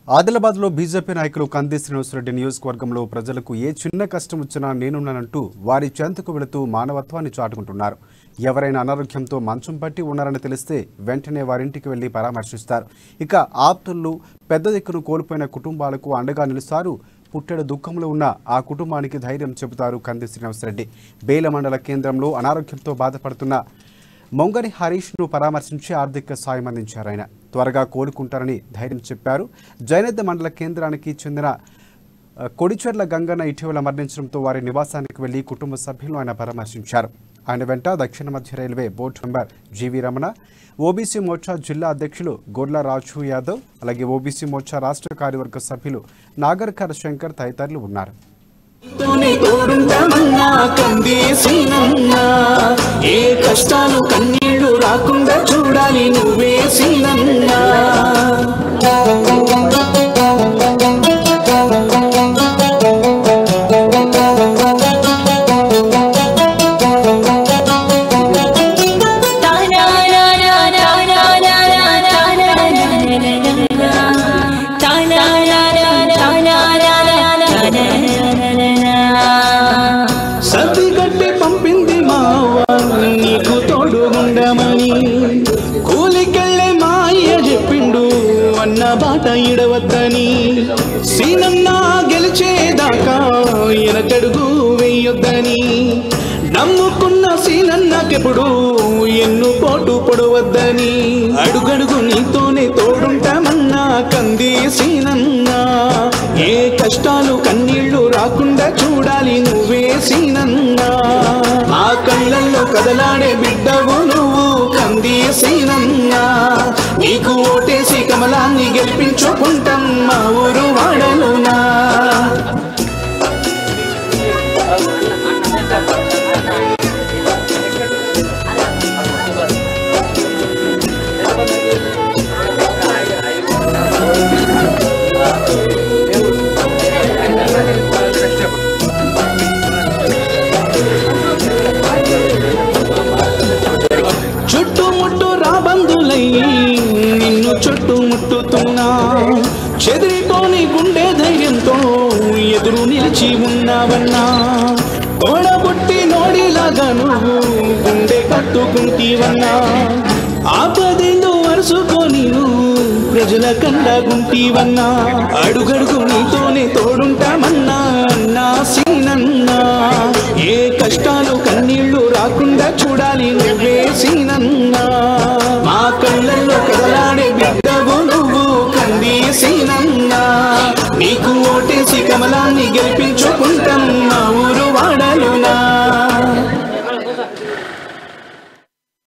ఆదిలాబాద్లో బీజేపీ నాయకులు కంది శ్రీనివాసరెడ్డి నియోజకవర్గంలో ప్రజలకు ఏ చిన్న కష్టం వచ్చినా నేనున్నానంటూ వారి చెంతకు వెళుతూ మానవత్వాన్ని చాటుకుంటున్నారు. ఎవరైనా అనారోగ్యంతో మంచం పట్టి ఉన్నారని తెలిస్తే వెంటనే వారింటికి వెళ్లి పరామర్శిస్తారు. ఇక ఆప్తులు పెద్ద దిక్కును కోల్పోయిన కుటుంబాలకు అండగా నిలుస్తారు. పుట్టెడు దుఃఖంలో ఉన్న ఆ కుటుంబానికి ధైర్యం చెబుతారు కంది శ్రీనివాసరెడ్డి. బేల మండల కేంద్రంలో అనారోగ్యంతో బాధపడుతున్న మొంగని హరీష్ను పరామర్శించి ఆర్థిక సాయం అందించారు. ఆయన త్వరగా కోలుకుంటారని ధైర్యం చెప్పారు. జైనద్ద మండల కేంద్రానికి చెందిన కొడిచెర్ల గంగన్న ఇటీవల మరణించడంతో వారి నివాసానికి వెళ్లి కుటుంబ సభ్యులను ఆయన పరామర్శించారు. ఆయన వెంట దక్షిణ మధ్య railway board member GV Ramana, OBC Morcha జిల్లా అధ్యక్షులు గొర్ల రాజు యాదవ్, అలాగే ఓబీసీ మోర్చా రాష్ట్ర కార్యవర్గ సభ్యులు నాగర్కర్ శంకర్ తదితరులు ఉన్నారు. ఏ కష్టాలు కన్నీళ్లు రాకుండా చూడాలి నువ్వే సీనన్నా. సతిగట్టి పంపింది మావా నీకు తోడుగుండమని, కూలికెళ్ళే మా అయ్య చెప్పిండు అన్న బాట ఇడవద్దని. సీనన్న గెలిచేదాకా ఎనకడుగు వేయొద్దని, నమ్ముకున్న సీనన్నకెప్పుడు ఎన్ను పోటు పొడవద్దని. అడుగడుగు నీతోనే తోడుంటామన్నా కంది సీనన్నా. ఏ కష్టాలు కన్నీళ్లు రాకుండా చూడాలి నువ్వే సీనన్నా. ఆ కళ్ళల్లో కదలాడే బిడ్డవు నువ్వు కంది సీనన్నా. నీకు ఓటేసి కమలాన్ని గెలిపించుకుంటాం మా ఊరు వాడనునా. చుట్టుముట్టు రాబందులై నిన్ను చుట్టుముట్టుతున్నా, చెదిరిపోని గుండె ధైర్యంతో ఎదురు నిలిచి ఉన్నావన్నా. తోడబుట్టి నోడిలాగా నువ్వు గుండె కట్టుకుంటీవన్నా. ఆపదేందో వరుసుకొని నువ్వు ప్రజల కండగుంటీవన్నా. అడుగడుగు నీతోనే తోడుంటామన్నా అన్నా సీనన్నా. ఏ కష్టాలు కన్నీళ్లు రాకుండా చూడాలి నువ్వే సీనన్నా. మా కళ్ళల్లో కదలాడే బిడ్డవు నువ్వు కంది సీనన్నా. నీకు ఓటేసి కమలాన్ని గెలిపించు